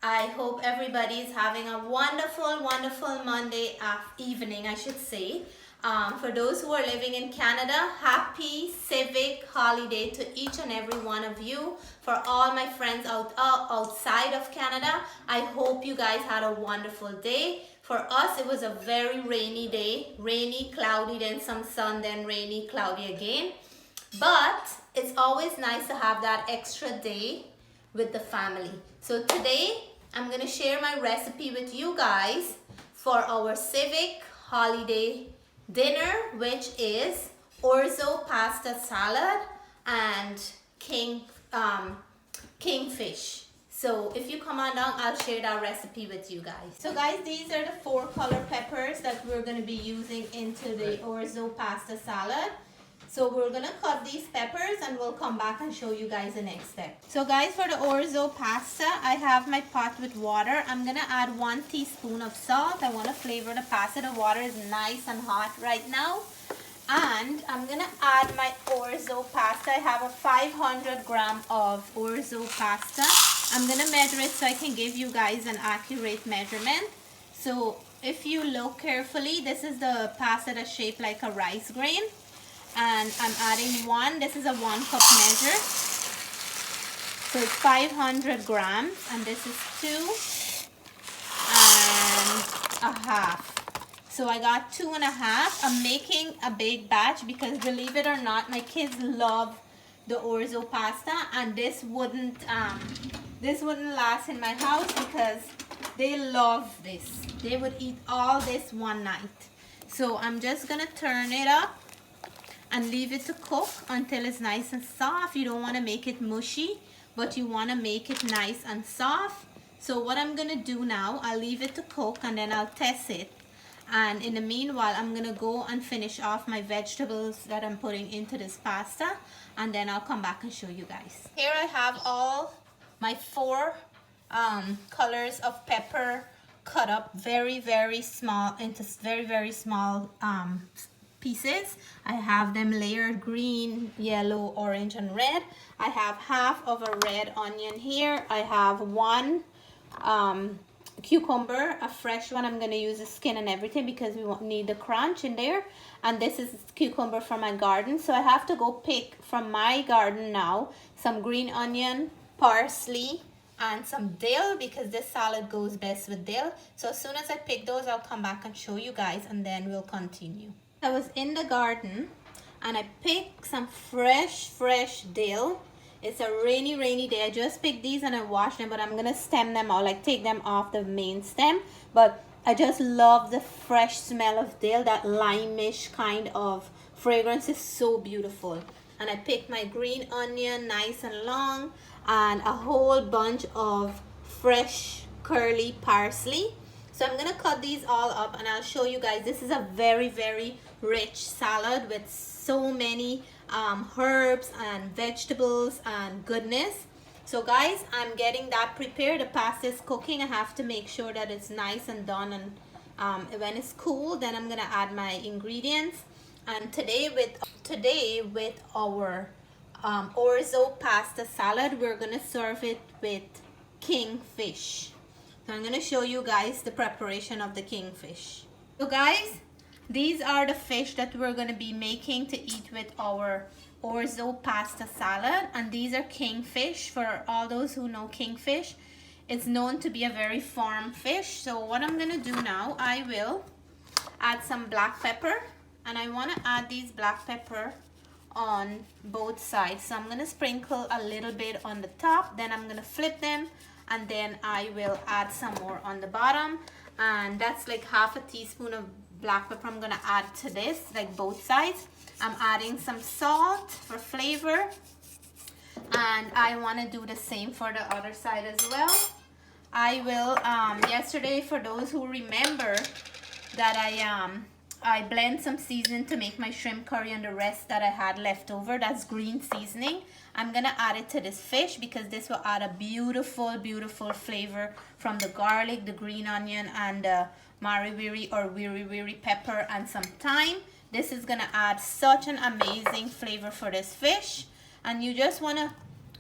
I hope everybody's having a wonderful Monday evening, I should say. For those who are living in Canada, happy civic holiday to each and every one of you. For all my friends outside of Canada, I hope you guys had a wonderful day. For us, it was a very rainy day. Rainy, cloudy, then some sun, then rainy, cloudy again. But it's always nice to have that extra day with the family. So today, I'm going to share my recipe with you guys for our civic holiday dinner, which is Orzo Pasta salad and kingfish. So if you come on down, I'll share that recipe with you guys. So guys, these are the 4 color peppers that we're going to be using into the Orzo Pasta salad. So we're gonna cut these peppers and we'll come back and show you guys the next step. So guys, for the Orzo pasta, I have my pot with water. I'm gonna add 1 teaspoon of salt. I wanna flavor the pasta. The water is nice and hot right now. And I'm gonna add my Orzo pasta. I have a 500 gram of Orzo pasta. I'm gonna measure it so I can give you guys an accurate measurement. So if you look carefully, this is the pasta that's shaped like a rice grain. And I'm adding 1, this is a 1 cup measure, so it's 500 grams, and this is 2 and a half. So I got 2 and a half. I'm making a big batch because, believe it or not, my kids love the Orzo pasta, and this wouldn't last in my house because they love this. They would eat all this one night. So I'm just gonna turn it up and leave it to cook until it's nice and soft. You don't want to make it mushy, but you want to make it nice and soft. So what I'm gonna do now, I'll leave it to cook and then I'll test it. And in the meanwhile, I'm gonna go and finish off my vegetables that I'm putting into this pasta, and then I'll come back and show you guys. Here I have all my 4 colors of pepper cut up very small into very small pieces. I have them layered green, yellow, orange, and red. I have half of a red onion here. I have 1 cucumber, a fresh one. I'm going to use the skin and everything because we won't need the crunch in there. And this is cucumber from my garden. So I have to go pick from my garden now some green onion, parsley, and some dill because this salad goes best with dill. So as soon as I pick those, I'll come back and show you guys, and then we'll continue. I was in the garden and I picked some fresh dill. It's a rainy day. I just picked these and I washed them, but I'm gonna stem them out, like take them off the main stem. But I just love the fresh smell of dill. That lime-ish kind of fragrance is so beautiful. And I picked my green onion, nice and long, and a whole bunch of fresh curly parsley. So I'm gonna cut these all up and I'll show you guys. This is a very rich salad with so many herbs and vegetables and goodness. So guys, I'm getting that prepared. The pasta is cooking. I have to make sure that it's nice and done, and when it's cool, then I'm gonna add my ingredients. And today with our Orzo pasta salad, we're gonna serve it with kingfish. So I'm gonna show you guys the preparation of the kingfish. So guys, these are the fish that we're gonna be making to eat with our Orzo pasta salad, and these are kingfish. For all those who know kingfish, it's known to be a very firm fish. So what I'm gonna do now, I will add some black pepper, and I wanna add these black pepper on both sides. So I'm gonna sprinkle a little bit on the top, then I'm gonna flip them, and then I will add some more on the bottom. And that's like half a teaspoon of black pepper I'm gonna add to this, like both sides. I'm adding some salt for flavor, and I want to do the same for the other side as well. I will yesterday, for those who remember, that I blend some seasoning to make my shrimp curry, and the rest that I had left over, that's green seasoning. I'm gonna add it to this fish because this will add a beautiful flavor from the garlic, the green onion, and the mari-wiri or wiri pepper, and some thyme. This is gonna add such an amazing flavor for this fish, and you just want to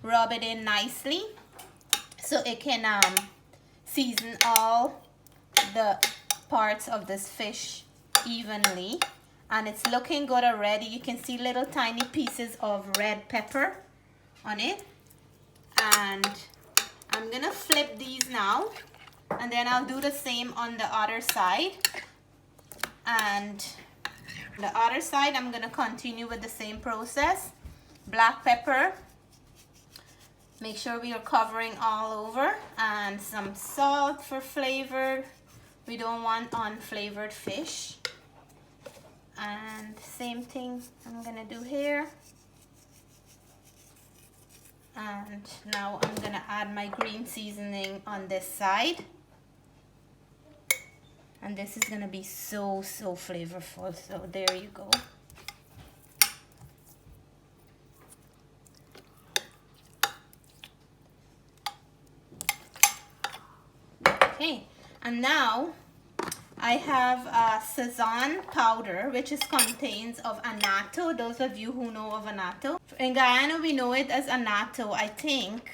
rub it in nicely so it can season all the parts of this fish evenly, and it's looking good already. You can see little tiny pieces of red pepper on it, and I'm gonna flip these now, and then I'll do the same on the other side. And the other side I'm gonna continue with the same process. Black pepper, make sure we are covering all over, and some salt for flavor. We don't want unflavored fish. And same thing I'm gonna do here. And now I'm gonna add my green seasoning on this side. And this is gonna be so flavorful. So there you go. Okay, and now I have Sizon powder, which contains of annatto. Those of you who know of annatto. In Guyana, we know it as annatto, I think.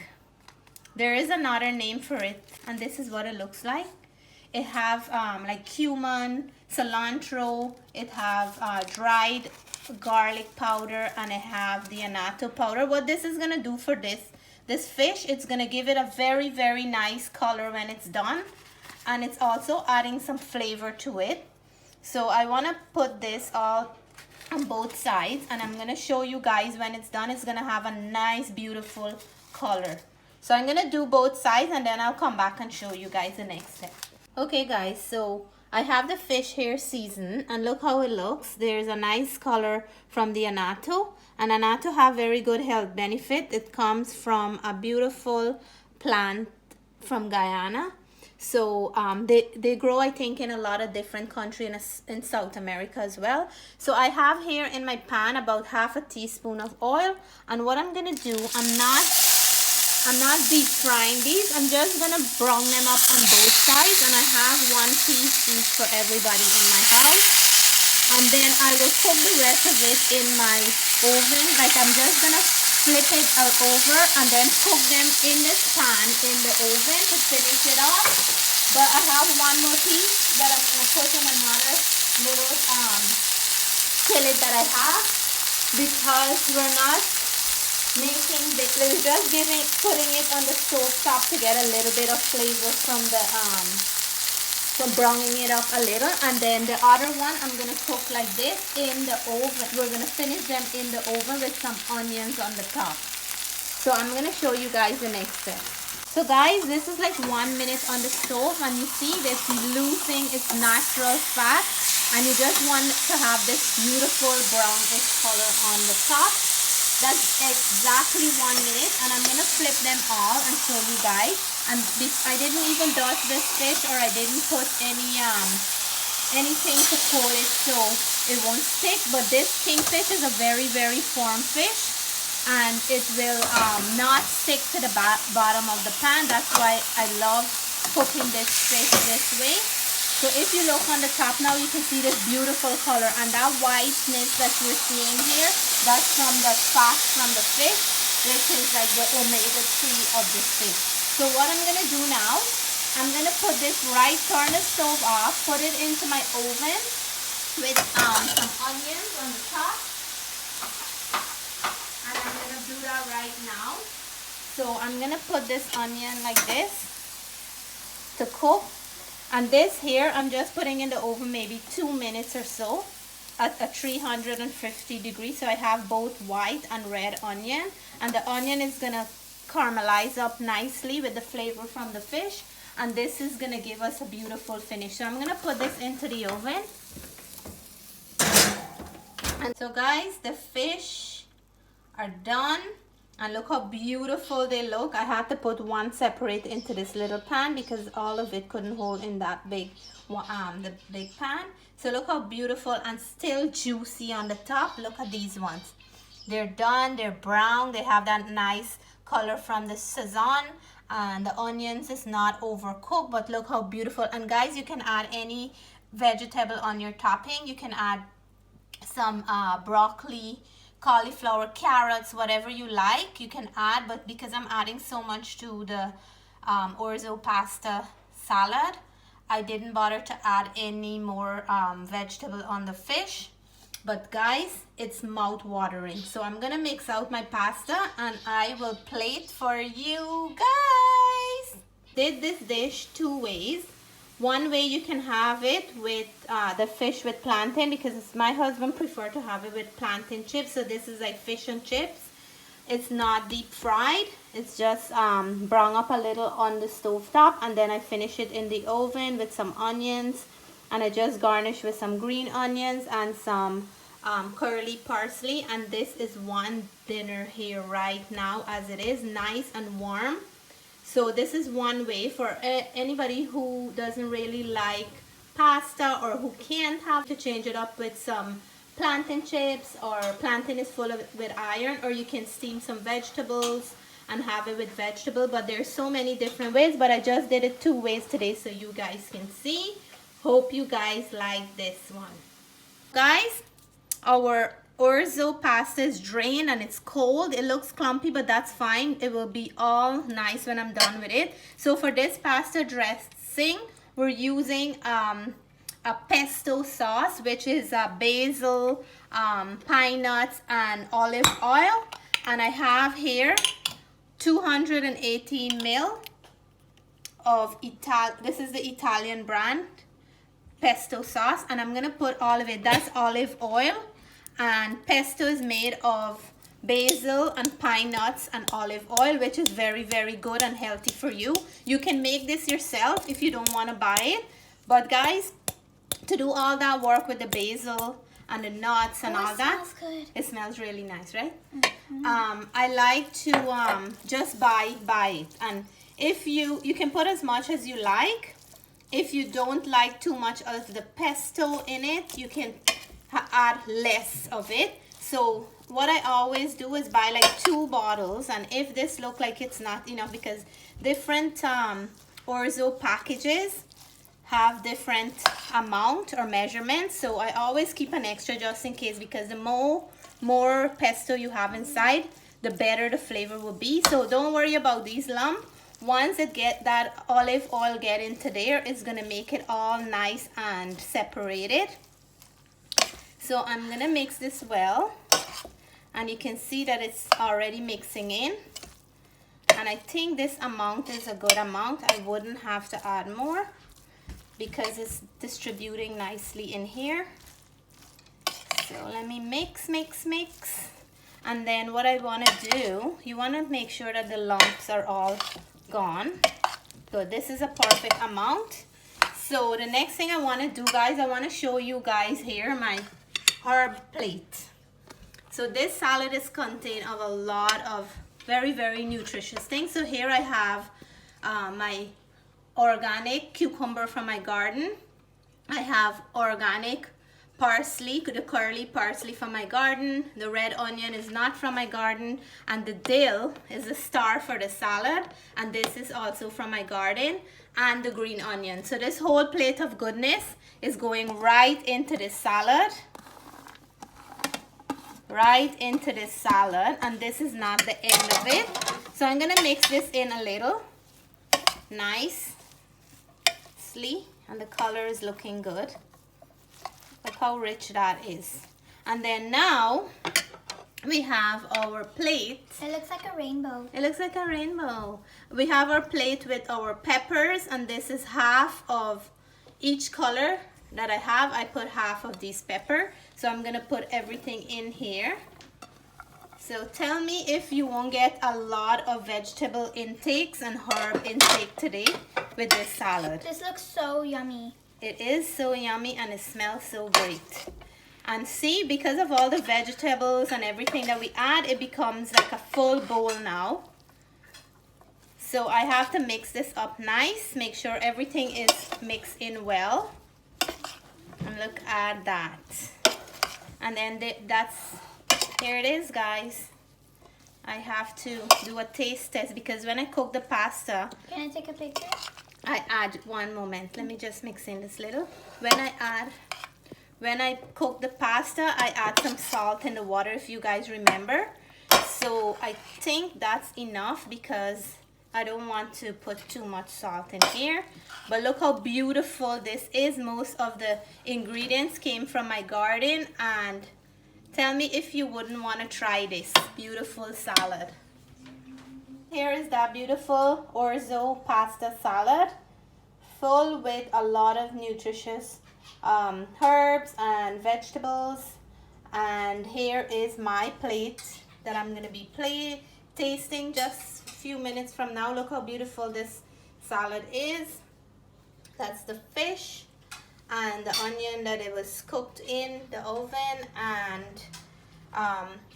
There is another name for it, and this is what it looks like. It have like cumin, cilantro, it have dried garlic powder, and it have the annatto powder. What this is gonna do for this fish, it's gonna give it a very nice color when it's done, and it's also adding some flavor to it. So I want to put this all on both sides, and I'm gonna show you guys when it's done. It's gonna have a nice beautiful color. So I'm gonna do both sides, and then I'll come back and show you guys the next step. Okay guys, so I have the fish here seasoned, and look how it looks. There's a nice color from the annatto, and annatto have very good health benefit. It comes from a beautiful plant from Guyana. So they grow, I think, in a lot of different countries in South America as well. So I have here in my pan about half a teaspoon of oil, and what I'm gonna do, I'm not deep frying these. I'm just gonna brown them up on both sides, and I have one piece each for everybody in my house. And then I will cook the rest of it in my oven. Like, I'm just gonna flip it all over and then cook them in this pan in the oven to finish it off. But I have one more piece that I'm gonna put in another little skillet that I have, because we're not making the, we're just putting it on the stove top to get a little bit of flavor from the from browning it up a little. And then the other one I'm gonna cook like this in the oven. We're gonna finish them in the oven with some onions on the top. So I'm gonna show you guys the next step. So guys, this is like 1 minute on the stove, and you see this losing its natural fat, and you just want to have this beautiful brownish color on the top. That's exactly 1 minute, and I'm gonna flip them all and show you guys. And I didn't even dust this fish, or I didn't put anything to coat it so it won't stick. But this kingfish is a very firm fish, and it will not stick to the bottom of the pan. That's why I love cooking this fish this way. So if you look on the top now, you can see this beautiful color, and that whiteness that you're seeing here, that's from the fat from the fish, which is like the omega-3 of this fish. So what I'm gonna do now, I'm gonna put this turn the stove off, put it into my oven with some onions on the top, and I'm gonna do that right now. So I'm gonna put this onion like this to cook. And this here, I'm just putting in the oven maybe 2 minutes or so at a 350 degrees. So I have both white and red onion. And the onion is gonna caramelize up nicely with the flavor from the fish. And this is gonna give us a beautiful finish. So I'm gonna put this into the oven. And so guys, the fish are done. And look how beautiful they look. I had to put one separate into this little pan because all of it couldn't hold in that big the big pan. So look how beautiful and still juicy on the top. Look at these ones. They're done, they're brown, they have that nice color from the Sizon, and the onions is not overcooked, but look how beautiful. And guys, you can add any vegetable on your topping. You can add some broccoli, cauliflower, carrots, whatever you like, you can add. But because I'm adding so much to the Orzo Pasta salad. I didn't bother to add any more vegetable on the fish. But guys, it's mouth-watering. So I'm gonna mix out my pasta and I will plate for you guys. Did this dish two ways. One way you can have it with the fish with plantain, because my husband prefer to have it with plantain chips. So this is like fish and chips. It's not deep fried. It's just brown up a little on the stove top, and then I finish it in the oven with some onions, and I just garnish with some green onions and some curly parsley. And this is one dinner here right now as it is, nice and warm. So this is one way for anybody who doesn't really like pasta or who can't have to change it up with some plantain chips, or plantain is full of with iron, or you can steam some vegetables and have it with vegetable. But there's so many different ways, but I just did it two ways today so you guys can see. Hope you guys like this one. Guys, our Orzo pasta is drained and it's cold. It looks clumpy, but that's fine. It will be all nice when I'm done with it. So for this pasta dressing, we're using a pesto sauce, which is basil, pine nuts, and olive oil. And I have here 218 ml of this is the Italian brand pesto sauce, and I'm gonna put all of it. That's olive oil, and pesto is made of basil and pine nuts and olive oil, which is very, very good and healthy for you. You can make this yourself if you don't want to buy it. But guys, to do all that work with the basil and the nuts and all that, smells good. It smells really nice, right? I like to just buy it, and if you can put as much as you like. If you don't like too much of the pesto in it, you can add less of it. So what I always do is buy like 2 bottles, and if this look like it's not enough, because different Orzo packages have different amount or measurements, so I always keep an extra just in case, because the more pesto you have inside, the better the flavor will be. So don't worry about these lumps. Once it get that olive oil get into there, it's gonna make it all nice and separated. So I'm gonna mix this well, and you can see that it's already mixing in, and I think this amount is a good amount. I wouldn't have to add more because it's distributing nicely in here. So let me mix. And then what I want to do, you want to make sure that the lumps are all gone. So this is a perfect amount. So the next thing I want to do, guys, I want to show you guys here my herb plate. So this salad is contained of a lot of very, very nutritious things. So here I have my organic cucumber from my garden. I have organic parsley, the curly parsley from my garden. The red onion is not from my garden, and the dill is the star for the salad, and this is also from my garden, and the green onion. So this whole plate of goodness is going right into this salad, and this is not the end of it. So I'm gonna mix this in a little nicely, and the color is looking good. Look how rich that is. And then now we have our plate. It looks like a rainbow. It looks like a rainbow. We have our plate with our peppers, and this is half of each color that I have. I put half of these pepper. So I'm gonna put everything in here. So tell me if you won't get a lot of vegetable intakes and herb intake today with this salad. This looks so yummy. It is so yummy, and it smells so great. And see, because of all the vegetables and everything that we add, it becomes like a full bowl now. So I have to mix this up nice, make sure everything is mixed in well. And look at that. And then here it is, guys. I have to do a taste test, because when I cook the pasta, can I take a picture? I add, one moment, let me just mix in this little. When I cook the pasta, I add some salt in the water, if you guys remember. So I think that's enough, because I don't want to put too much salt in here. But look how beautiful this is. Most of the ingredients came from my garden, and tell me if you wouldn't want to try this beautiful salad. Here is that beautiful Orzo Pasta salad, full with a lot of nutritious herbs and vegetables. And here is my plate that I'm gonna be tasting just a few minutes from now. Look how beautiful this salad is. That's the fish and the onion that it was cooked in the oven, and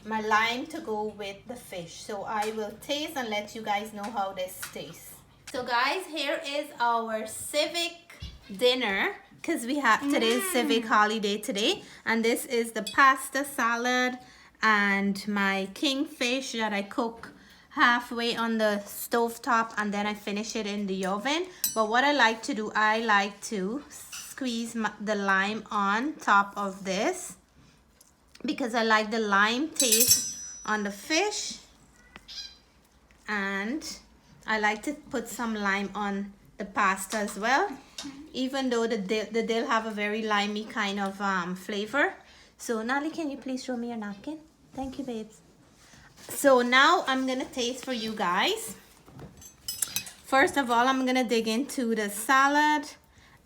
my lime to go with the fish. So I will taste and let you guys know how this tastes. So guys, here is our civic dinner, because we have today's civic holiday today, and this is the pasta salad and my kingfish that I cook halfway on the stove top, and then I finish it in the oven. But what I like to do, I like to squeeze the lime on top of this, because I like the lime taste on the fish, and I like to put some lime on the pasta as well, even though the dill have a very limey kind of flavor. So Natalie, can you please show me your napkin? Thank you, babes. So now I'm gonna taste for you guys. First of all, I'm gonna dig into the salad,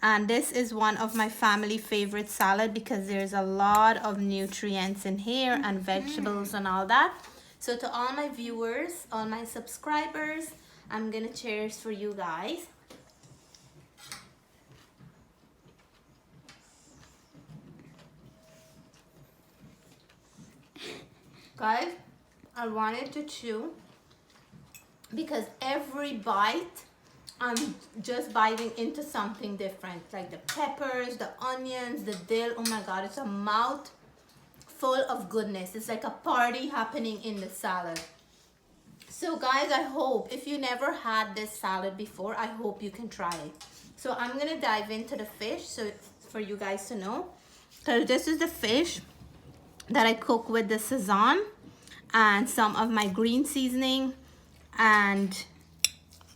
and this is one of my family favorite salad because there's a lot of nutrients in here and vegetables and all that. So to all my viewers, all my subscribers, I'm gonna cheers for you guys. Guys, I wanted to chew because every bite I'm just biting into something different, like the peppers, the onions, the dill. Oh my god, it's a mouth full of goodness. It's like a party happening in the salad. So guys, I hope if you never had this salad before, I hope you can try it. So I'm gonna dive into the fish, so for you guys to know. So this is the fish that I cook with the Sizon and some of my green seasoning, and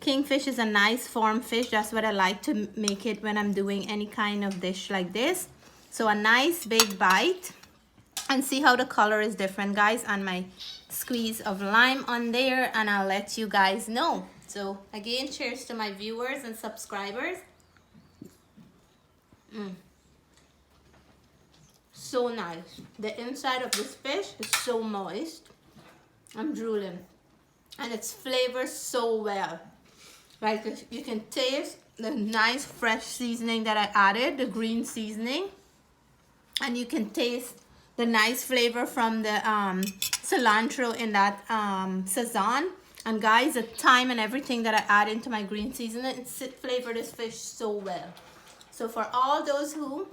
kingfish is a nice farm fish. That's what I like to make it when I'm doing any kind of dish like this. So a nice big bite, and see how the color is different, guys, and my squeeze of lime on there, and I'll let you guys know. So again, cheers to my viewers and subscribers. So nice. The inside of this fish is so moist. I'm drooling, and it's flavored so well. Like, you can taste the nice fresh seasoning that I added, the green seasoning, and you can taste the nice flavor from the cilantro in that Sizon. And guys, the thyme and everything that I add into my green seasoning, it flavored this fish so well. So for all those who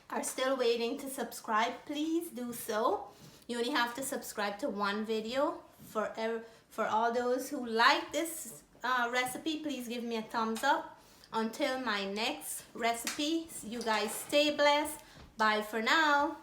are still waiting to subscribe, please do so. You only have to subscribe to one video. For all those who like this recipe, please give me a thumbs up. Until my next recipe, you guys stay blessed. Bye for now.